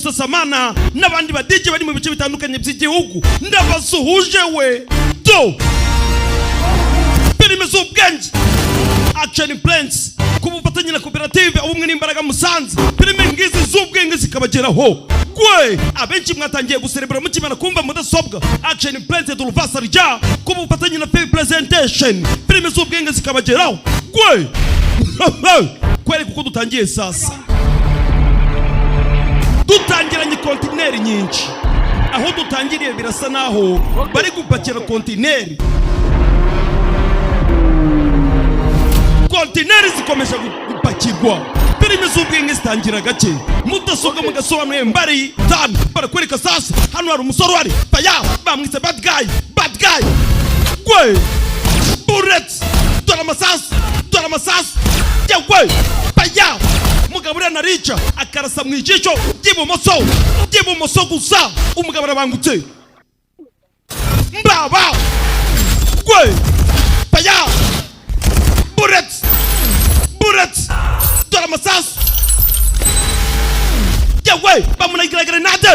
Busasamana n'abandi badije bari mu bice bitandukanye by'igihugu ndabasuhuje we do filime z'ubwenge action plans ku bufatanye na koperative ubumwe n'imbaraga Musanze filime ngizi z'ubwenge zikabageraho gwe abenshi mwatangiye guserebra mu kimana kumva mudasobwa action plans de l'Uvasarja ku bufatanye na film presentation filime z'ubwenge zikabageraho gwe kwere kuko dutangiye sasa dutangiranye kontineri nyinshi aho dutangiriye birasa naho bari gupakira kontineri zikomeje gupakirwa filime z'ubwenge zitangira gake mudasobwa mugasobanuye mbari tanu barakwereka sasa hano hari umusoro wari paya bamwise bad guy gwe bullets dora masasu yewe paya mugabura na rica akarasa mu ijisho ry'ibumoso gusa umugabo arabangutse mbaba gwe paya bullets dora masasu yewe bamunagira grenade